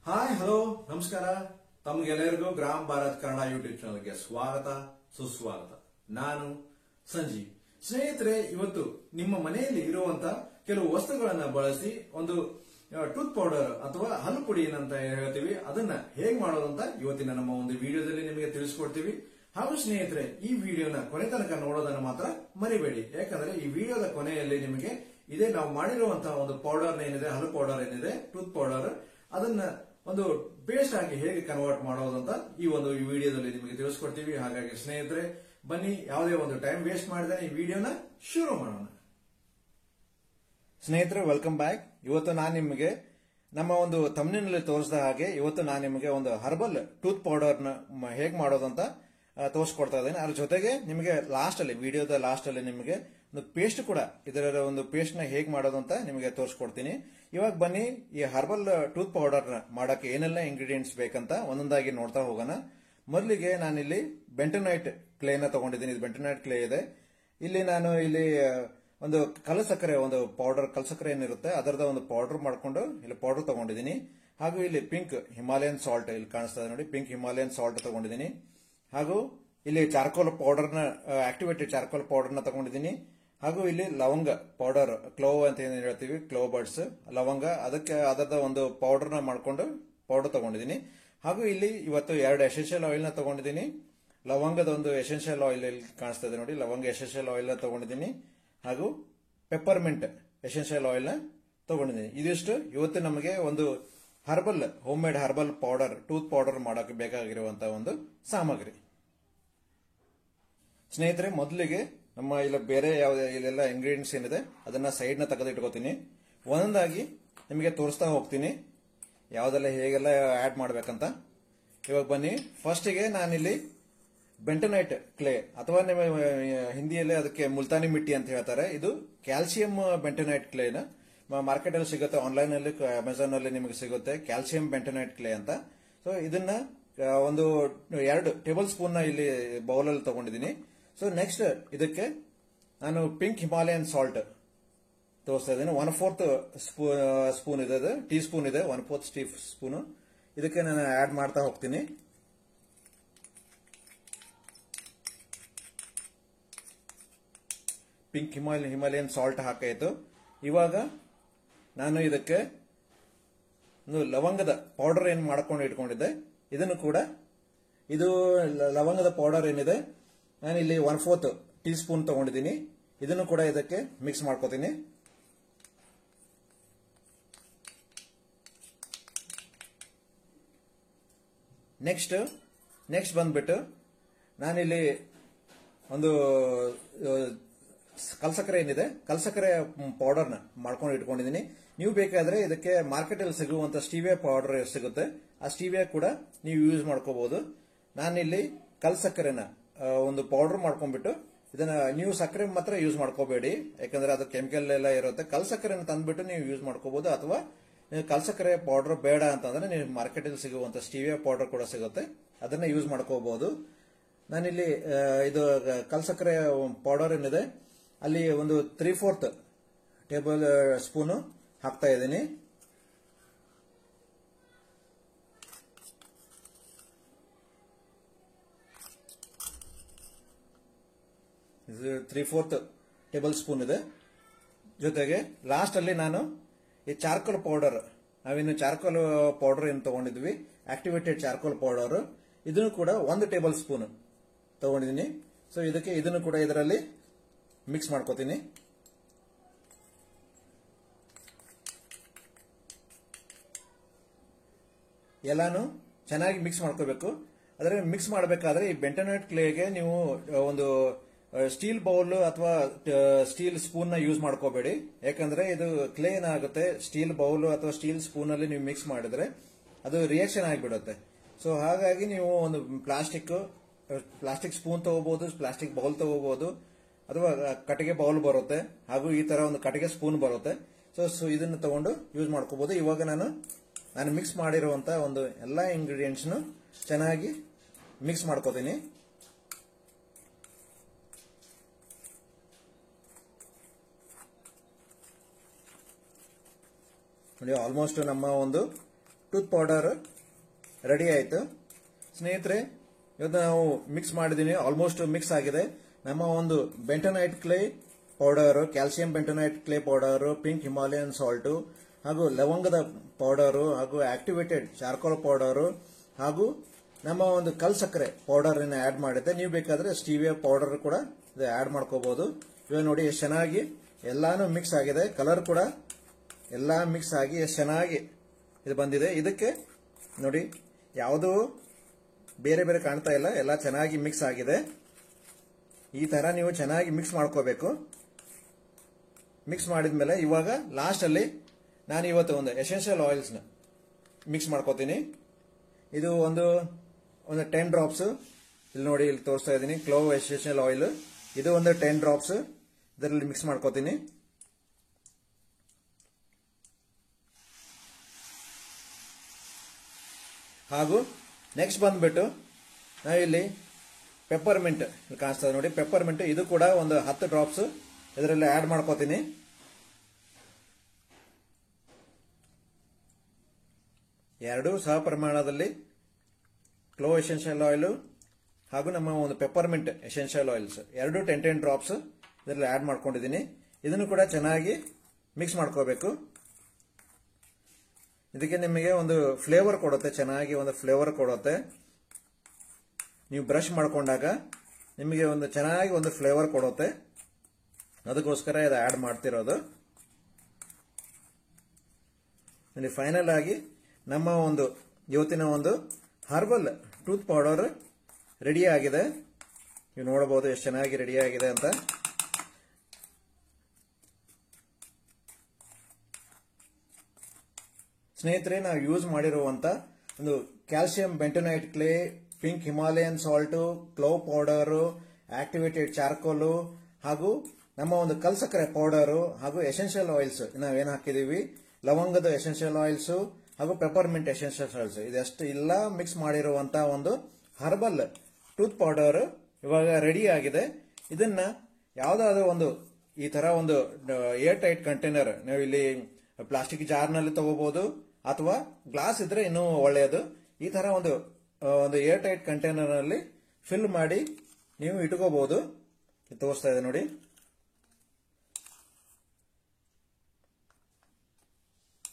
Hi hello ನಮಸ್ಕಾರ. ತಮ್ಗೆಲ್ಲರಿಗೂ gram Bharat Kannada YouTube ಚಾನಲ್ಗೆ ಸ್ವಾಗತ ಸುಸ್ವಾಗತ. ನಾನು ಸಂಜೀವ್. ಸ್ನೇಹಿತರೆ, ಇವತ್ತು ನಿಮ್ಮ ಮನೆಯಲ್ಲಿ ಇರುವಂತ ಕೆಲವು ವಸ್ತುಗಳನ್ನ ಬಳಸಿ ಒಂದು ಟೂತ್ ಪೌಡರ್ ಅಥವಾ ಹಲ್ಲು ಪುಡಿ ಏನಂತ ಹೇಳ್ತೀವಿ, ಅದನ್ನ ಹೇಗ್ ಮಾಡೋದಂತ ಇವತ್ತಿನ ನಮ್ಮ ಒಂದು ವಿಡಿಯೋದಲ್ಲಿ ನಿಮಗೆ ತಿಳಿಸ್ಕೊಡ್ತೀವಿ. ಹಾಗೂ ಸ್ನೇಹಿತರೆ, ಈ ವಿಡಿಯೋನ ಕೊನೆ ತನಕ ನೋಡೋದನ್ನ ಮಾತ್ರ ಮರಿಬೇಡಿ. ಯಾಕಂದ್ರೆ ಈ ವಿಡಿಯೋದ ಕೊನೆಯಲ್ಲಿ ನಿಮಗೆ ಇದೇ ನಾವು ಮಾಡಿರುವಂತಹ ಒಂದು ಪೌಡರ್ ಏನಿದೆ, ಹಲ್ಲು ಪೌಡರ್ ಏನಿದೆ, ಟೂತ್ ಪೌಡರ್, ಅದನ್ನ ಒಂದು ಪೇಸ್ಟ್ ಆಗಿ ಹೇಗೆ ಕನ್ವರ್ಟ್ ಮಾಡೋದಂತ ಈ ಒಂದು ವಿಡಿಯೋದಲ್ಲಿ ನಿಮಗೆ ತಿಳಿಸ್ಕೊಡ್ತೀವಿ. ಹಾಗಾಗಿ ಸ್ನೇಹಿತರೆ, ಬನ್ನಿ ಯಾವುದೇ ಒಂದು ಟೈಮ್ ವೇಸ್ಟ್ ಮಾಡಿದ್ರೆ ಈ ವಿಡಿಯೋನ ಶುರು ಮಾಡೋಣ. ಸ್ನೇಹಿತರೆ, ವೆಲ್ಕಮ್ ಬ್ಯಾಕ್. ಇವತ್ತು ನಾನು ನಿಮಗೆ ನಮ್ಮ ಒಂದು ತಮ್ನಿನಲ್ಲಿ ತೋರಿಸಿದ ಹಾಗೆ ಇವತ್ತು ನಾನು ನಿಮಗೆ ಒಂದು ಹರ್ಬಲ್ ಟೂತ್ ಪೌಡರ್ ನ ಹೇಗೆ ಮಾಡೋದಂತ ತೋರಿಸ್ಕೊಡ್ತಾ ಇದ್ದೇನೆ. ಅದ್ರ ಜೊತೆಗೆ ನಿಮಗೆ ವಿಡಿಯೋದ ಲಾಸ್ಟ್ ಅಲ್ಲಿ ನಿಮಗೆ ಒಂದು ಪೇಸ್ಟ್ ಕೂಡ, ಇದರ ಒಂದು ಪೇಸ್ಟ್ ನ ಹೇಗೆ ಮಾಡೋದು ಅಂತ ನಿಮಗೆ ತೋರಿಸ್ಕೊಡ್ತೀನಿ. ಇವಾಗ ಬನ್ನಿ, ಈ ಹರ್ಬಲ್ ಟೂತ್ ಪೌಡರ್ ನ ಮಾಡಕ್ಕೆ ಏನೆಲ್ಲ ಇಂಗ್ರೀಡಿಯೆಂಟ್ಸ್ ಬೇಕಂತ ಒಂದೊಂದಾಗಿ ನೋಡ್ತಾ ಹೋಗೋಣ. ಮೊದಲಿಗೆ ನಾನಿಲ್ಲಿ ಬೆಂಟನೈಟ್ ಕ್ಲೇನ ತಗೊಂಡಿದ್ದೀನಿ. ಇದು ಬೆಂಟನೈಟ್ ಕ್ಲೇ ಇದೆ. ಇಲ್ಲಿ ನಾನು ಒಂದು ಕಲಸಕ್ಕರೆ, ಒಂದು ಪೌಡರ್ ಕಲಸಕ್ಕರೆ ಏನಿರುತ್ತೆ ಅದರದ ಒಂದು ಪೌಡರ್ ಮಾಡ್ಕೊಂಡು ಇಲ್ಲಿ ಪೌಡರ್ ತಗೊಂಡಿದ್ದೀನಿ. ಹಾಗೂ ಇಲ್ಲಿ ಪಿಂಕ್ ಹಿಮಾಲಯನ್ ಸಾಲ್ಟ್ ಇಲ್ಲಿ ಕಾಣಿಸ್ತಾ ಇದೆ ನೋಡಿ, ಪಿಂಕ್ ಹಿಮಾಲಯನ್ ಸಾಲ್ಟ್ ತಗೊಂಡಿದ್ದೀನಿ. ಹಾಗೂ ಇಲ್ಲಿ ಚಾರ್ಕೋಲ್ ಪೌಡರ್ ನ, ಆಕ್ಟಿವೇಟೆಡ್ ಚಾರ್ಕೋಲ್ ಪೌಡರ್ ನ ತಗೊಂಡಿದ್ದೀನಿ. ಹಾಗೂ ಇಲ್ಲಿ ಲವಂಗ ಪೌಡರ್, ಕ್ಲೋವ್ ಅಂತ ಏನ್ ಹೇಳ್ತೀವಿ, ಕ್ಲೋವ್ ಬಡ್ಸ್, ಲವಂಗ, ಅದಕ್ಕೆ ಅದರದ ಒಂದು ಪೌಡರ್ ನ ಮಾಡ್ಕೊಂಡು ಪೌಡರ್ ತಗೊಂಡಿದ್ದೀನಿ. ಹಾಗೂ ಇಲ್ಲಿ ಇವತ್ತು 2 ಎಸೆನ್ಷಿಯಲ್ ಆಯಿಲ್ ನ ತಗೊಂಡಿದ್ದೀನಿ. ಲವಂಗದ ಒಂದು ಎಸೆನ್ಷಿಯಲ್ ಆಯಿಲ್ ಇಲ್ಲಿ ಕಾಣಿಸ್ತಾ ಇದೆ ನೋಡಿ, ಲವಂಗ ಎಸೆನ್ಷಿಯಲ್ ಆಯಿಲ್ ನ ತಗೊಂಡಿದ್ದೀನಿ. ಹಾಗೂ ಪೆಪ್ಪರ್ಮೆಂಟ್ ಎಸೆನ್ಷಿಯಲ್ ಆಯಿಲ್ ನ ತಗೊಂಡಿದ್ದೀನಿ. ಇದಿಷ್ಟು ಇವತ್ತು ನಮಗೆ ಒಂದು herbal, home made herbal powder, tooth powder ಮಾಡೋಕೆ ಬೇಕಾಗಿರುವಂತಹ ಒಂದು ಸಾಮಗ್ರಿ. ಸ್ನೇಹಿತರೆ, ಮೊದಲಿಗೆ ನಮ್ಮ ಇಲ್ಲ ಬೇರೆ ಇಲ್ಲೆಲ್ಲ ಇಂಗ್ರೀಡಿಯೆಂಟ್ಸ್ ಏನಿದೆ ಅದನ್ನ ಸೈಡ್ ನ ತೆಗೆದಿಟ್ಕೋತೀನಿ. ಒಂದೊಂದಾಗಿ ನಿಮಗೆ ತೋರಿಸ್ತಾ ಹೋಗ್ತೀನಿ ಯಾವ್ದೆಲ್ಲ ಹೇಗೆಲ್ಲ ಆಡ್ ಮಾಡ್ಬೇಕಂತ. ಇವಾಗ ಬನ್ನಿ, ಫಸ್ಟಿಗೆ ನಾನಿಲ್ಲಿ ಬೆಂಟನೈಟ್ ಕ್ಲೇ ಅಥವಾ ನಿಮ್ಮ ಹಿಂದಿಯಲ್ಲಿ ಅದಕ್ಕೆ ಮುಲ್ತಾನಿ ಮಿಟ್ಟಿ ಅಂತ ಹೇಳ್ತಾರೆ. ಇದು ಕ್ಯಾಲ್ಸಿಯಂ ಬೆಂಟನೈಟ್ ಕ್ಲೇನ ಮಾರ್ಕೆಟ್ ಅಲ್ಲಿ ಸಿಗುತ್ತೆ, ಆನ್ಲೈನ್ ಅಲ್ಲಿ, ಅಮೆಝಾನ್ ಅಲ್ಲಿ ನಿಮಗೆ ಸಿಗುತ್ತೆ ಕ್ಯಾಲ್ಸಿಯಂ ಬೆಂಟನೈಟ್ ಕ್ಲೇ ಅಂತ. ಸೊ ಇದನ್ನ ಒಂದು 2 ಟೇಬಲ್ ಸ್ಪೂನ್ ನ ಇಲ್ಲಿ ಬೌಲ್ ಅಲ್ಲಿ ತಗೊಂಡಿದ್ದೀನಿ. ಸೊ ನೆಕ್ಸ್ಟ್ ಇದಕ್ಕೆ ನಾನು ಪಿಂಕ್ ಹಿಮಾಲಯನ್ ಸಾಲ್ಟ್ ತೋರಿಸ್ತಾ ಇದ್ದೀನಿ. 1/4 ಸ್ಪೂನ್ ಇದೆ, ಟೀ ಸ್ಪೂನ್ ಇದೆ, 1/4 ಟೀ ಸ್ಪೂನ್. ಇದಕ್ಕೆ ನಾನು ಆಡ್ ಮಾಡ್ತಾ ಹೋಗ್ತೀನಿ. ಪಿಂಕ್ ಹಿಮಾಲಯನ್ ಸಾಲ್ಟ್ ಹಾಕಾಯ್ತು. ಇವಾಗ ನಾನು ಇದಕ್ಕೆ ಒಂದು ಲವಂಗದ ಪೌಡರ್ ಏನ್ ಮಾಡ್ಕೊಂಡು ಇಟ್ಕೊಂಡಿದ್ದೆ, ಇದನ್ನು ಕೂಡ, ಇದು ಲವಂಗದ ಪೌಡರ್ ಏನಿದೆ, ನಾನು ಇಲ್ಲಿ 1/4 ಟೀ ಸ್ಪೂನ್ ತಗೊಂಡಿದ್ದೀನಿ. ಇದನ್ನು ಕೂಡ ಇದಕ್ಕೆ ಮಿಕ್ಸ್ ಮಾಡ್ಕೋತೀನಿ. ನೆಕ್ಸ್ಟ್ ಬಂದ್ಬಿಟ್ಟು ನಾನಿಲ್ಲಿ ಒಂದು ಕಲ್ಸಕ್ಕರೆ ಏನಿದೆ, ಕಲ್ಸಕ್ಕರೆ ಪೌಡರ್ ನ ಮಾಡ್ಕೊಂಡು ಇಟ್ಕೊಂಡಿದ್ದೀನಿ. ನೀವು ಬೇಕಾದ್ರೆ ಇದಕ್ಕೆ ಮಾರ್ಕೆಟ್ ಅಲ್ಲಿ ಸಿಗುವಂತ ಸ್ಟೀವಿಯಾ ಪೌಡರ್ ಸಿಗುತ್ತೆ, ಆ ಸ್ಟೀವಿಯಾ ಕೂಡ ನೀವು ಯೂಸ್ ಮಾಡ್ಕೋಬಹುದು. ನಾನಿಲ್ಲಿ ಕಲ್ಸಕ್ಕರೆನ ಒಂದು ಪೌಡರ್ ಮಾಡ್ಕೊಂಡ್ಬಿಟ್ಟು, ಇದನ್ನ ನೀವು ಸಕ್ಕರೆ ಮಾತ್ರ ಯೂಸ್ ಮಾಡ್ಕೋಬೇಡಿ, ಯಾಕಂದ್ರೆ ಅದು ಕೆಮಿಕಲ್ ಎಲ್ಲ ಇರುತ್ತೆ. ಕಲ್ಸಕ್ಕರೆನ ತಂದ್ಬಿಟ್ಟು ನೀವು ಯೂಸ್ ಮಾಡ್ಕೋಬಹುದು. ಅಥವಾ ಕಲ್ಸಕ್ಕರೆ ಪೌಡರ್ ಬೇಡ ಅಂತಂದ್ರೆ ನೀವು ಮಾರ್ಕೆಟ್ ಅಲ್ಲಿ ಸಿಗುವಂತ ಸ್ಟೀವಿಯಾ ಪೌಡರ್ ಕೂಡ ಸಿಗುತ್ತೆ, ಅದನ್ನ ಯೂಸ್ ಮಾಡ್ಕೋಬಹುದು. ನಾನಿಲ್ಲಿ ಇದು ಕಲ್ಸಕ್ಕರೆ ಪೌಡರ್ ಏನಿದೆ ಅಲ್ಲಿ ಒಂದು 3/4 ಟೇಬಲ್ ಸ್ಪೂನ್ ಹಾಕ್ತಾ ಇದ್ದೀನಿ. ಇದು 3/4 ಟೇಬಲ್ ಸ್ಪೂನ್ ಇದೆ. ಜೊತೆಗೆ ಲಾಸ್ಟ್ ಅಲ್ಲಿ ನಾನು ಈ ಚಾರ್ಕೋಲ್ ಪೌಡರ್, ನಾವಿನ್ನು ಚಾರ್ಕೋಲ್ ಪೌಡರ್ ಏನು ತಗೊಂಡಿದ್ವಿ, ಆಕ್ಟಿವೇಟೆಡ್ ಚಾರ್ಕೋಲ್ ಪೌಡರ್, ಇದನ್ನು ಕೂಡ 1 ಟೇಬಲ್ ಸ್ಪೂನ್ ತಗೊಂಡಿದ್ದೀನಿ. ಸೊ ಇದನ್ನು ಕೂಡ ಇದರಲ್ಲಿ ಮಿಕ್ಸ್ ಮಾಡ್ಕೋತೀನಿ. ಎಲ್ಲಾನು ಚೆನ್ನಾಗಿ ಮಿಕ್ಸ್ ಮಾಡ್ಕೋಬೇಕು. ಆದರೆ ಮಿಕ್ಸ್ ಮಾಡಬೇಕಾದ್ರೆ ಈ ಬೆಂಟನೈಟ್ ಕ್ಲೇಗೆ ನೀವು ಒಂದು ಸ್ಟೀಲ್ ಬೌಲ್ ಅಥವಾ ಸ್ಟೀಲ್ ಸ್ಪೂನ್ ನ ಯೂಸ್ ಮಾಡ್ಕೋಬೇಡಿ. ಯಾಕಂದ್ರೆ ಇದು ಕ್ಲೇ ಏನಾಗುತ್ತೆ, ಸ್ಟೀಲ್ ಬೌಲ್ ಅಥವಾ ಸ್ಟೀಲ್ ಸ್ಪೂನ್ ಅಲ್ಲಿ ನೀವು ಮಿಕ್ಸ್ ಮಾಡಿದ್ರೆ ಅದು ರಿಯಾಕ್ಷನ್ ಆಗಿಬಿಡುತ್ತೆ. ಸೊ ಹಾಗಾಗಿ ನೀವು ಒಂದು ಪ್ಲಾಸ್ಟಿಕ್ ಸ್ಪೂನ್ ತಗೋಬಹುದು, ಪ್ಲಾಸ್ಟಿಕ್ ಬೌಲ್ ತಗೋಬಹುದು, ಅಥವಾ ಕಟ್ಟಿಗೆ ಬೌಲ್ ಬರುತ್ತೆ, ಹಾಗೂ ಈ ತರ ಒಂದು ಕಟ್ಟಿಗೆ ಸ್ಪೂನ್ ಬರುತ್ತೆ. ಸೊ ಇದನ್ನು ತಗೊಂಡು ಯೂಸ್ ಮಾಡ್ಕೋಬಹುದು. ಇವಾಗ ನಾನು ಮಿಕ್ಸ್ ಮಾಡಿರುವಂತಹ ಒಂದು ಎಲ್ಲಾ ಇಂಗ್ರೀಡಿಯೆಂಟ್ಸ್ ಚೆನ್ನಾಗಿ ಮಿಕ್ಸ್ ಮಾಡ್ಕೋತೀನಿ. ನೋಡಿ, ಆಲ್ಮೋಸ್ಟ್ ನಮ್ಮ ಒಂದು ಟೂತ್ ಪೌಡರ್ ರೆಡಿ ಆಯಿತು ಸ್ನೇಹಿತರೆ. ಇವತ್ತು ನಾವು ಮಿಕ್ಸ್ ಮಾಡಿದ್ದೀನಿ, ಆಲ್ಮೋಸ್ಟ್ ಮಿಕ್ಸ್ ಆಗಿದೆ. ನಮ್ಮ ಒಂದು bentonite clay powder, calcium bentonite clay powder, pink Himalayan salt ಹಾಗೂ ಲವಂಗದ ಪೌಡರು ಹಾಗೂ ಆಕ್ಟಿವೇಟೆಡ್ ಚಾರ್ಕೋಲ್ ಪೌಡರು ಹಾಗೂ ನಮ್ಮ ಒಂದು ಕಲ್ ಸಕ್ಕರೆ ಪೌಡರ್ ಆಡ್ ಮಾಡಿದ್ದೆ. ನೀವು ಬೇಕಾದ್ರೆ ಸ್ಟೀವಿಯಾ ಪೌಡರ್ ಕೂಡ ಆಡ್ ಮಾಡ್ಕೋಬಹುದು. ಇವಾಗ ನೋಡಿ ಎಷ್ಟು ಚೆನ್ನಾಗಿ ಎಲ್ಲಾನು ಮಿಕ್ಸ್ ಆಗಿದೆ, ಕಲರ್ ಕೂಡ ಎಲ್ಲ ಮಿಕ್ಸ್ ಆಗಿ ಎಷ್ಟು ಚೆನ್ನಾಗಿ ಇದು ಬಂದಿದೆ. ಇದಕ್ಕೆ ನೋಡಿ ಯಾವುದೂ ಬೇರೆ ಬೇರೆ ಕಾಣ್ತಾ ಇಲ್ಲ, ಎಲ್ಲ ಚೆನ್ನಾಗಿ ಮಿಕ್ಸ್ ಆಗಿದೆ. ಈ ತರ ನೀವು ಚೆನ್ನಾಗಿ ಮಿಕ್ಸ್ ಮಾಡ್ಕೋಬೇಕು. ಮಿಕ್ಸ್ ಮಾಡಿದ್ಮೇಲೆ ಇವಾಗ ಲಾಸ್ಟ್ ಅಲ್ಲಿ ನಾನು ಇವತ್ತು ಒಂದು ಎಸೆನ್ಷಿಯಲ್ ಆಯಿಲ್ಸ್ ನ ಮಿಕ್ಸ್ ಮಾಡ್ಕೋತೀನಿ. ಇದು ಒಂದು 10 ಡ್ರಾಪ್ಸ್ ಇಲ್ಲಿ ನೋಡಿ, ಇಲ್ಲಿ ತೋರಿಸ್ತಾ ಇದ್ದೀನಿ ಕ್ಲೋವ್ ಎಸೆನ್ಷಿಯಲ್ ಆಯಿಲ್. ಇದು ಒಂದು 10 ಡ್ರಾಪ್ಸ್ ಇದರಲ್ಲಿ ಮಿಕ್ಸ್ ಮಾಡ್ಕೋತೀನಿ. ಹಾಗೂ ನೆಕ್ಸ್ಟ್ ಬಂದ್ಬಿಟ್ಟು ನಾವಿಲ್ಲಿ ಪೆಪ್ಪರ್ಮೆಂಟ್ ಇಲ್ಲಿ ಕಾಣಿಸ್ತದೆ ನೋಡಿ, ಪೆಪ್ಪರ್ಮೆಂಟ್ ಇದು ಕೂಡ ಒಂದು 10 ಡ್ರಾಪ್ಸ್ ಇದರಲ್ಲಿ ಆಡ್ ಮಾಡ್ಕೋತೀನಿ. ಎರಡು ಸಹ ಪ್ರಮಾಣದಲ್ಲಿ ಕ್ಲೋ ಎಸೆನ್ಷಿಯಲ್ ಆಯಿಲ್ ಹಾಗೂ ನಮ್ಮ ಒಂದು ಪೆಪ್ಪರ್ಮೆಂಟ್ ಎಸೆನ್ಷಿಯಲ್ ಆಯಿಲ್ಸ್ ಎರಡು 10 ಡ್ರಾಪ್ಸ್ ಇದರಲ್ಲಿ ಆಡ್ ಮಾಡ್ಕೊಂಡಿದ್ದೀನಿ. ಇದನ್ನು ಕೂಡ ಚೆನ್ನಾಗಿ ಮಿಕ್ಸ್ ಮಾಡ್ಕೋಬೇಕು. ಇದಕ್ಕೆ ನಿಮಗೆ ಒಂದು ಫ್ಲೇವರ್ ಕೊಡುತ್ತೆ, ಚೆನ್ನಾಗಿ ಒಂದು ಫ್ಲೇವರ್ ಕೊಡುತ್ತೆ. ನೀವು ಬ್ರಷ್ ಮಾಡ್ಕೊಂಡಾಗ ನಿಮಗೆ ಒಂದು ಚೆನ್ನಾಗಿ ಒಂದು ಫ್ಲೇವರ್ ಕೊಡುತ್ತೆ, ಅದಕ್ಕೋಸ್ಕರ ಇದು ಆಡ್ ಮಾಡ್ತಿರೋದು. ಇಲ್ಲಿ ಫೈನಲ್ ಆಗಿ ನಮ್ಮ ಒಂದು ಇವತ್ತಿನ ಒಂದು ಹರ್ಬಲ್ ಟೂತ್ ಪೌಡರ್ ರೆಡಿ ಆಗಿದೆ. ನೀವು ನೋಡಬಹುದು ಎಷ್ಟು ಚೆನ್ನಾಗಿ ರೆಡಿ ಆಗಿದೆ ಅಂತ. ಸ್ನೇಹಿತರೆ, ನಾವು ಯೂಸ್ ಮಾಡಿರುವಂತ ಒಂದು calcium bentonite clay, pink Himalayan salt, clove powder, activated charcoal ಹಾಗೂ ನಮ್ಮ ಒಂದು ಕಲ್ ಸಕ್ಕರೆ ಪೌಡರು ಹಾಗೂ ಎಸೆನ್ಷಿಯಲ್ ಆಯಿಲ್ಸ್ ನಾವೇನು ಹಾಕಿದೀವಿ, ಲವಂಗದ ಎಸೆನ್ಷಿಯಲ್ ಆಯಿಲ್ಸ್ ಹಾಗೂ ಪೆಪ್ಪರ್ಮೆಂಟ್ ಎಸೆನ್ಷಿಯಲ್ ಆಯಿಲ್ಸ್, ಇದೆಷ್ಟು ಎಲ್ಲ ಮಿಕ್ಸ್ ಮಾಡಿರುವಂತಹ ಒಂದು ಹರ್ಬಲ್ ಟೂತ್ ಪೌಡರ್ ಇವಾಗ ರೆಡಿ ಆಗಿದೆ. ಇದನ್ನ ಯಾವ್ದಾದ್ರು ಒಂದು ಈ ತರ ಒಂದು ಏರ್ ಟೈಟ್ ಕಂಟೈನರ್, ನೀವು ಇಲ್ಲಿ ಪ್ಲಾಸ್ಟಿಕ್ ಜಾರ್ನಲ್ಲಿ ತಗೋಬಹುದು ಅಥವಾ ಗ್ಲಾಸ್ ಇದ್ರೆ ಇನ್ನೂ ಒಳ್ಳೆಯದು. ಈ ತರ ಒಂದು ಏರ್ ಟೈಟ್ ಕಂಟೈನರ್ ನಲ್ಲಿ ಫಿಲ್ ಮಾಡಿ ನೀವು ಇಟ್ಕೋಬಹುದು. ತೋರಿಸ್ತಾ ಇದೆ ನೋಡಿ.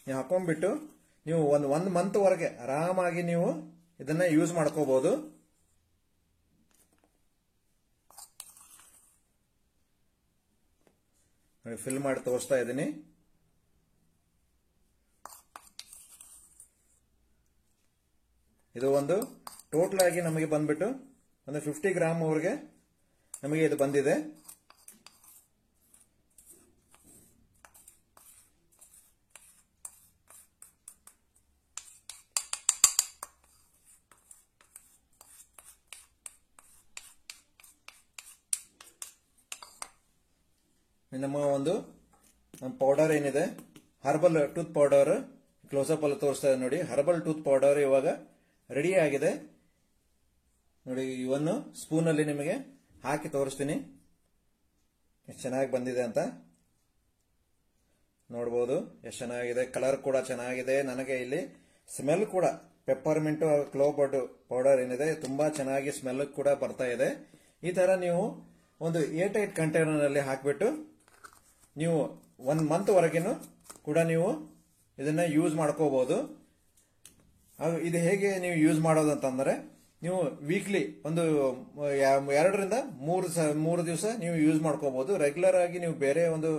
ನೀವು ಹಾಕೊಂಡ್ಬಿಟ್ಟು ನೀವು ಒಂದು ಮಂತ್ ವರೆಗೆ ಆರಾಮಾಗಿ ನೀವು ಇದನ್ನ ಯೂಸ್ ಮಾಡ್ಕೋಬಹುದು. ಫಿಲ್ ಮಾಡಿ ತೋರಿಸ್ತಾ ಇದ್ದೀನಿ. ಇದು ಒಂದು ಟೋಟಲ್ ಆಗಿ ನಮಗೆ ಬಂದ್ಬಿಟ್ಟು ಒಂದು 50 ಗ್ರಾಮ್ ವರೆಗೆ ನಮಗೆ ಇದು ಬಂದಿದೆ. ನಮ್ಮ ಒಂದು ಪೌಡರ್ ಏನಿದೆ ಹರ್ಬಲ್ ಟೂತ್ ಪೌಡರ್ ಕ್ಲೋಸಪ್ ಅಲ್ಲಿ ತೋರಿಸ್ತಾ ಇದೆ ನೋಡಿ. ಹರ್ಬಲ್ ಟೂತ್ ಪೌಡರ್ ಇವಾಗ ರೆಡಿ ಆಗಿದೆ ನೋಡಿ. ಇವನ್ನು ಸ್ಪೂನ್ ಅಲ್ಲಿ ನಿಮಗೆ ಹಾಕಿ ತೋರಿಸ್ತೀನಿ ಎಷ್ಟು ಚೆನ್ನಾಗಿ ಬಂದಿದೆ ಅಂತ. ನೋಡಬಹುದು ಎಷ್ಟು ಚೆನ್ನಾಗಿದೆ, ಕಲರ್ ಕೂಡ ಚೆನ್ನಾಗಿದೆ. ನನಗೆ ಇಲ್ಲಿ ಸ್ಮೆಲ್ ಕೂಡ ಪೆಪ್ಪರ್ಮೆಂಟ್ ಕ್ಲೋವ್ ಪೌಡರ್ ಏನಿದೆ ತುಂಬಾ ಚೆನ್ನಾಗಿ ಸ್ಮೆಲ್ ಕೂಡ ಬರ್ತಾ ಇದೆ. ಈ ತರ ನೀವು ಒಂದು ಏರ್ ಟೈಟ್ ಕಂಟೈನರ್ ನಲ್ಲಿ ಹಾಕಿಬಿಟ್ಟು ನೀವು 1 ಮಂತ್ ವರೆಗೂ ಕೂಡ ನೀವು ಇದನ್ನ ಯೂಸ್ ಮಾಡ್ಕೋಬಹುದು. ಇದು ಹೇಗೆ ನೀವು ಯೂಸ್ ಮಾಡೋದು ಅಂತಂದ್ರೆ, ನೀವು ವೀಕ್ಲಿ ಒಂದು 2 ರಿಂದ 3 ದಿವಸ ನೀವು ಯೂಸ್ ಮಾಡ್ಕೋಬಹುದು. ರೆಗ್ಯುಲರ್ ಆಗಿ ನೀವು ಬೇರೆ ಒಂದು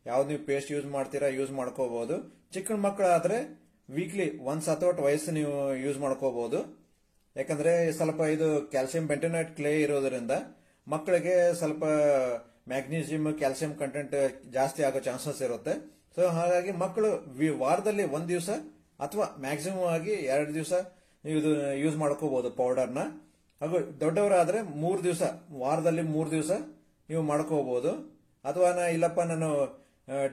ಯಾವ್ದು ನೀವು ಪೇಸ್ಟ್ ಯೂಸ್ ಮಾಡ್ತೀರಾ ಯೂಸ್ ಮಾಡ್ಕೋಬಹುದು. ಚಿಕ್ಕ ಮಕ್ಕಳಾದ್ರೆ ವೀಕ್ಲಿ ಒನ್ಸ್ ಅಥವಾ ಟ್ವೈಸ್ ನೀವು ಯೂಸ್ ಮಾಡ್ಕೋಬಹುದು. ಯಾಕಂದ್ರೆ ಸ್ವಲ್ಪ ಇದು ಕ್ಯಾಲ್ಸಿಯಂ ಬೆಂಟೊನೈಟ್ ಕ್ಲೇ ಇರೋದ್ರಿಂದ ಮಕ್ಕಳಿಗೆ ಸ್ವಲ್ಪ ಮ್ಯಾಗ್ನೀಸಿಯಂ ಕ್ಯಾಲ್ಸಿಯಂ ಕಂಟೆಂಟ್ ಜಾಸ್ತಿ ಆಗೋ ಚಾನ್ಸಸ್ ಇರುತ್ತೆ. ಸೊ ಹಾಗಾಗಿ ಮಕ್ಕಳು ವಾರದಲ್ಲಿ 1 ದಿವಸ ಅಥವಾ ಮ್ಯಾಕ್ಸಿಮಮ್ ಆಗಿ 2 ದಿವಸ ನೀವು ಇದು ಯೂಸ್ ಮಾಡ್ಕೋಬಹುದು ಪೌಡರ್ನ. ಹಾಗೂ ದೊಡ್ಡವರಾದ್ರೆ 3 ದಿವಸ, ವಾರದಲ್ಲಿ 3 ದಿವಸ ನೀವು ಮಾಡ್ಕೋಬಹುದು. ಅಥವಾ ಇಲ್ಲಪ್ಪ ನಾನು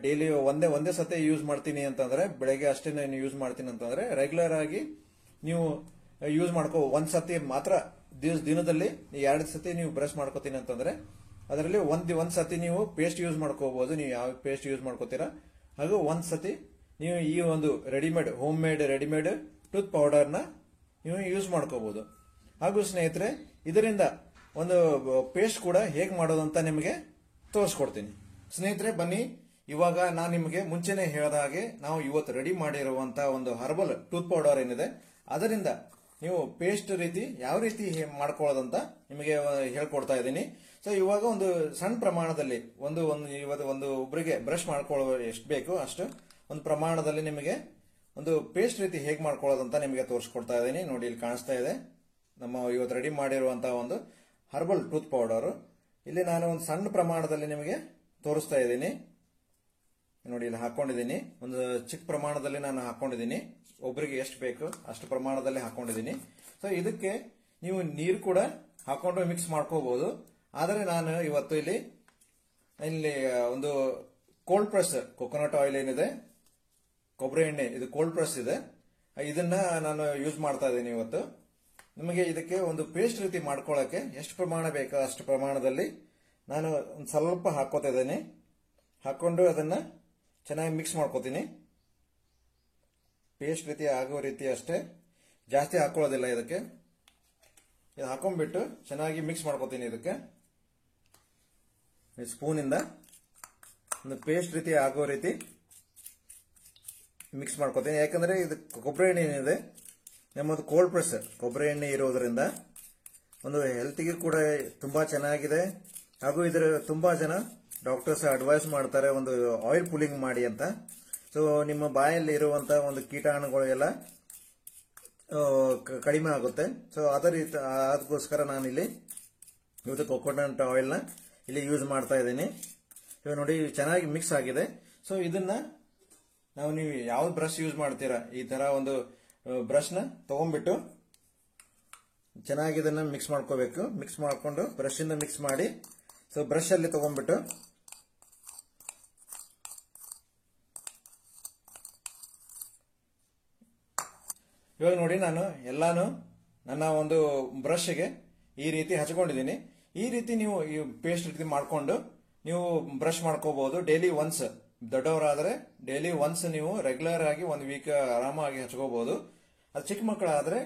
ಡೈಲಿ ಒಂದೇ ಸತಿ ಯೂಸ್ ಮಾಡ್ತೀನಿ ಅಂತಂದ್ರೆ, ಬೆಳಗ್ಗೆ ಅಷ್ಟೇ ನಾನು ಯೂಸ್ ಮಾಡ್ತೀನಿ ಅಂತಂದ್ರೆ ರೆಗ್ಯುಲರ್ ಆಗಿ ನೀವು ಯೂಸ್ ಮಾಡ್ಕೋ. 1 ಸತಿ ಮಾತ್ರ ದಿನದಲ್ಲಿ 2 ಸತಿ ನೀವು ಬ್ರಷ್ ಮಾಡ್ಕೋತೀನಿ ಅಂತಂದ್ರೆ ಅದರಲ್ಲಿ ಒಂದ್ ಸತಿ ನೀವು ಪೇಸ್ಟ್ ಯೂಸ್ ಮಾಡ್ಕೋಬಹುದು. ನೀವು ಯಾವ ಪೇಸ್ಟ್ ಯೂಸ್ ಮಾಡ್ಕೋತೀರಾ ಹಾಗೂ 1 ಸತಿ ನೀವು ಈ ಒಂದು ಹೋಮ್ ಮೇಡ್ ರೆಡಿಮೇಡ್ ಟೂತ್ ಪೌಡರ್ನ ನೀವು ಯೂಸ್ ಮಾಡ್ಕೋಬಹುದು. ಹಾಗೂ ಸ್ನೇಹಿತರೆ, ಇದರಿಂದ ಒಂದು ಪೇಸ್ಟ್ ಕೂಡ ಹೇಗೆ ಮಾಡೋದಂತ ನಿಮಗೆ ತೋರಿಸ್ಕೊಡ್ತೀನಿ. ಸ್ನೇಹಿತರೆ ಬನ್ನಿ, ಇವಾಗ ನಾನು ನಿಮಗೆ ಮುಂಚೆನೆ ಹೇಳಿದ ಹಾಗೆ ನಾವು ಇವತ್ತು ರೆಡಿ ಮಾಡಿರುವಂತಹ ಒಂದು ಹರ್ಬಲ್ ಟೂತ್ ಪೌಡರ್ ಏನಿದೆ ಅದರಿಂದ ನೀವು ಪೇಸ್ಟ್ ರೀತಿ ಯಾವ ರೀತಿ ಮಾಡ್ಕೊಳ್ಳೋದಂತ ನಿಮಗೆ ಹೇಳ್ಕೊಡ್ತಾ ಇದ್ದೀನಿ. ಸೊ ಇವಾಗ ಒಂದು ಸಣ್ಣ ಪ್ರಮಾಣದಲ್ಲಿ ಒಂದು ಒಬ್ಬರಿಗೆ ಬ್ರಷ್ ಮಾಡ್ಕೊಳ್ಳೋ ಎಷ್ಟು ಬೇಕು ಅಷ್ಟು ಒಂದು ಪ್ರಮಾಣದಲ್ಲಿ ನಿಮಗೆ ಒಂದು ಪೇಸ್ಟ್ ರೀತಿ ಹೇಗೆ ಮಾಡ್ಕೊಳ್ಳೋದಂತ ನಿಮಗೆ ತೋರಿಸ್ಕೊಡ್ತಾ ಇದ್ದೀನಿ. ನೋಡಿ, ಇಲ್ಲಿ ಕಾಣಿಸ್ತಾ ಇದೆ ನಮ್ಮ ಇವತ್ತು ರೆಡಿ ಮಾಡಿರುವಂತಹ ಒಂದು ಹರ್ಬಲ್ ಟೂತ್ ಪೌಡರ್. ಇಲ್ಲಿ ನಾನು ಒಂದು ಸಣ್ಣ ಪ್ರಮಾಣದಲ್ಲಿ ನಿಮಗೆ ತೋರಿಸ್ತಾ ಇದ್ದೀನಿ. ನೋಡಿ, ಇಲ್ಲಿ ಹಾಕೊಂಡಿದ್ದೀನಿ, ಒಂದು ಚಿಕ್ಕ ಪ್ರಮಾಣದಲ್ಲಿ ನಾನು ಹಾಕೊಂಡಿದ್ದೀನಿ. ಒಬ್ಬರಿಗೆ ಎಷ್ಟು ಬೇಕು ಅಷ್ಟು ಪ್ರಮಾಣದಲ್ಲಿ ಹಾಕೊಂಡಿದ್ದೀನಿ. ಸೊ ಇದಕ್ಕೆ ನೀವು ನೀರು ಕೂಡ ಹಾಕೊಂಡು ಮಿಕ್ಸ್ ಮಾಡ್ಕೋಬಹುದು. ಆದರೆ ನಾನು ಇವತ್ತು ಇಲ್ಲಿ ಒಂದು ಕೋಲ್ಡ್ ಪ್ರೆಸ್ ಕೊಕೊನಟ್ ಆಯಿಲ್ ಏನಿದೆ, ಕೊಬ್ಬರಿ ಎಣ್ಣೆ, ಇದು ಕೋಲ್ಡ್ ಪ್ರೆಸ್ ಇದೆ, ಇದನ್ನ ನಾನು ಯೂಸ್ ಮಾಡ್ತಾ ಇದ್ದೀನಿ ಇವತ್ತು. ನಿಮಗೆ ಇದಕ್ಕೆ ಒಂದು ಪೇಸ್ಟ್ ರೀತಿ ಮಾಡ್ಕೊಳ್ಳೋಕೆ ಎಷ್ಟು ಪ್ರಮಾಣ ಬೇಕೋ ಅಷ್ಟು ಪ್ರಮಾಣದಲ್ಲಿ ನಾನು ಒಂದು ಸ್ವಲ್ಪ ಹಾಕೋತಾ ಇದ್ದೀನಿ. ಹಾಕೊಂಡು ಅದನ್ನ ಚೆನ್ನಾಗಿ ಮಿಕ್ಸ್ ಮಾಡ್ಕೋತೀನಿ. ಪೇಸ್ಟ್ ರೀತಿ ಆಗೋ ರೀತಿ ಅಷ್ಟೇ, ಜಾಸ್ತಿ ಹಾಕೊಳ್ಳೋದಿಲ್ಲ ಇದಕ್ಕೆ. ಇದು ಹಾಕೊಂಡ್ಬಿಟ್ಟು ಚೆನ್ನಾಗಿ ಮಿಕ್ಸ್ ಮಾಡ್ಕೋತೀನಿ. ಇದಕ್ಕೆ ಸ್ಪೂನಿಂದ ಒಂದು ಪೇಸ್ಟ್ ರೀತಿ ಆಗೋ ರೀತಿ ಮಿಕ್ಸ್ ಮಾಡ್ಕೋತೀನಿ. ಯಾಕಂದ್ರೆ ಇದು ಕೊಬ್ಬರಿ ಎಣ್ಣೆ ಏನಿದೆ ನಮ್ಮದು ಕೋಲ್ಡ್ ಪ್ರೆಸ್ ಕೊಬ್ಬರಿ ಎಣ್ಣೆ ಇರೋದ್ರಿಂದ ಒಂದು ಹೆಲ್ತ್ಗೆ ಕೂಡ ತುಂಬಾ ಚೆನ್ನಾಗಿದೆ. ಹಾಗೂ ಇದರ ತುಂಬಾ ಜನ ಡಾಕ್ಟರ್ಸ್ ಅಡ್ವೈಸ್ ಮಾಡ್ತಾರೆ ಒಂದು ಆಯಿಲ್ ಪುಲ್ಲಿಂಗ್ ಮಾಡಿ ಅಂತ. ಸೊ ನಿಮ್ಮ ಬಾಯಲ್ಲಿ ಇರುವಂತಹ ಒಂದು ಕೀಟಾಣುಗಳು ಎಲ್ಲ ಕಡಿಮೆ ಆಗುತ್ತೆ. ಸೊ ಅದಕ್ಕೋಸ್ಕರ ನಾನಿಲ್ಲಿ ಇವತ್ತು ಕೊಕೊನಟ್ ಆಯಿಲ್ ನ ಇಲ್ಲಿ ಯೂಸ್ ಮಾಡ್ತಾ ಇದ್ದೀನಿ. ಇವಾಗ ನೋಡಿ, ಚೆನ್ನಾಗಿ ಮಿಕ್ಸ್ ಆಗಿದೆ. ಸೊ ಇದನ್ನ ನೀವು ಯಾವ್ದು ಬ್ರಷ್ ಯೂಸ್ ಮಾಡ್ತೀರಾ ಈ ತರ ಒಂದು ಬ್ರಷ್ ನ ತಗೊಂಡ್ಬಿಟ್ಟು ಚೆನ್ನಾಗಿ ಇದನ್ನ ಮಿಕ್ಸ್ ಮಾಡ್ಕೋಬೇಕು. ಮಿಕ್ಸ್ ಮಾಡ್ಕೊಂಡು ಬ್ರಷ್ ಇಂದ ಮಿಕ್ಸ್ ಮಾಡಿ, ಸೊ ಬ್ರಷ್ ಅಲ್ಲಿ ತಗೊಂಡ್ಬಿಟ್ಟು ಇವಾಗ ನೋಡಿ, ನಾನು ಎಲ್ಲಾನು ನನ್ನ ಒಂದು ಬ್ರಷ್ಗೆ ಈ ರೀತಿ ಹಚ್ಕೊಂಡಿದ್ದೀನಿ. ಈ ರೀತಿ ನೀವು ಈ ಪೇಸ್ಟ್ ರೀತಿ ಮಾಡ್ಕೊಂಡು ನೀವು ಬ್ರಷ್ ಮಾಡ್ಕೋಬಹುದು. ಡೈಲಿ ಒನ್ಸ್, ದೊಡ್ಡವರಾದ್ರೆ ಡೈಲಿ ಒನ್ಸ್ ನೀವು ರೆಗ್ಯುಲರ್ ಆಗಿ ಒಂದು ವೀಕ್ ಆರಾಮಾಗಿ ಹಚ್ಕೋಬಹುದು. ಅದು ಚಿಕ್ಕ ಮಕ್ಕಳಾದ್ರೆ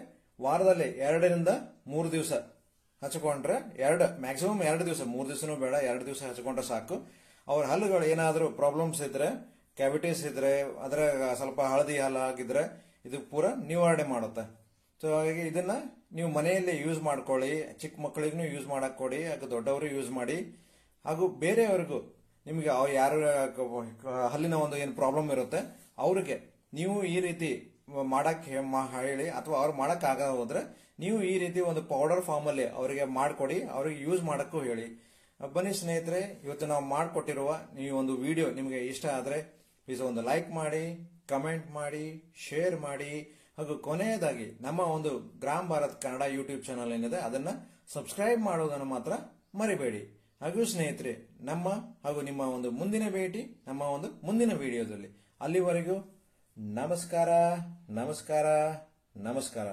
ವಾರದಲ್ಲಿ 2 ರಿಂದ 3 ದಿವಸ ಹಚ್ಕೊಂಡ್ರೆ, ಮ್ಯಾಕ್ಸಿಮಮ್ 2 ದಿವಸ, 3 ದಿವಸನೂ ಬೇಡ, 2 ದಿವಸ ಹಚ್ಕೊಂಡ್ರೆ ಸಾಕು. ಅವ್ರ ಹಲ್ಲುಗಳು ಏನಾದರೂ ಪ್ರಾಬ್ಲಮ್ಸ್ ಇದ್ರೆ, ಕ್ಯಾವಿಟೀಸ್ ಇದ್ರೆ, ಅದರ ಸ್ವಲ್ಪ ಹಳದಿ ಹಲ್ಲು ಆಗಿದ್ರೆ ಇದು ಪೂರ ನಿವಾರಣೆ ಮಾಡುತ್ತೆ. ಸೊ ಹಾಗಾಗಿ ಇದನ್ನ ನೀವು ಮನೆಯಲ್ಲಿ ಯೂಸ್ ಮಾಡ್ಕೊಳ್ಳಿ. ಚಿಕ್ಕ ಮಕ್ಕಳಿಗೂ ಯೂಸ್ ಮಾಡಕ್ ಕೊಡಿ, ಹಾಗೂ ದೊಡ್ಡವರು ಯೂಸ್ ಮಾಡಿ. ಹಾಗೂ ಬೇರೆಯವ್ರಿಗೂ, ನಿಮಗೆ ಯಾರು ಹಲ್ಲಿನ ಒಂದು ಏನು ಪ್ರಾಬ್ಲಮ್ ಇರುತ್ತೆ ಅವ್ರಿಗೆ ನೀವು ಈ ರೀತಿ ಮಾಡಕ್ ಹೇಳಿ, ಅಥವಾ ಅವ್ರು ಮಾಡಕ್ ಆಗದ ಹೋದ್ರೆ ನೀವು ಈ ರೀತಿ ಒಂದು ಪೌಡರ್ ಫಾರ್ಮ್ ಅಲ್ಲಿ ಅವರಿಗೆ ಮಾಡ್ಕೊಡಿ, ಅವ್ರಿಗೆ ಯೂಸ್ ಮಾಡಕ್ಕೂ ಹೇಳಿ. ಬನ್ನಿ ಸ್ನೇಹಿತರೆ, ಇವತ್ತು ನಾವು ಮಾಡಿಕೊಟ್ಟಿರುವ ಈ ಒಂದು ವಿಡಿಯೋ ನಿಮಗೆ ಇಷ್ಟ ಆದ್ರೆ ಪ್ಲೀಸ್ ಒಂದು ಲೈಕ್ ಮಾಡಿ, ಕಮೆಂಟ್ ಮಾಡಿ, ಶೇರ್ ಮಾಡಿ. ಹಾಗೂ ಕೊನೆಯದಾಗಿ ನಮ್ಮ ಒಂದು gram Bharat Kannada YouTube channel ಏನಿದೆ ಅದನ್ನ ಸಬ್ಸ್ಕ್ರೈಬ್ ಮಾಡೋದನ್ನು ಮಾತ್ರ ಮರಿಬೇಡಿ. ಹಾಗೂ ಸ್ನೇಹಿತರೆ, ನಮ್ಮ ಹಾಗೂ ನಿಮ್ಮ ಒಂದು ಮುಂದಿನ ಭೇಟಿ ನಮ್ಮ ಒಂದು ಮುಂದಿನ ವಿಡಿಯೋದಲ್ಲಿ. ಅಲ್ಲಿವರೆಗೂ ನಮಸ್ಕಾರ, ನಮಸ್ಕಾರ, ನಮಸ್ಕಾರ.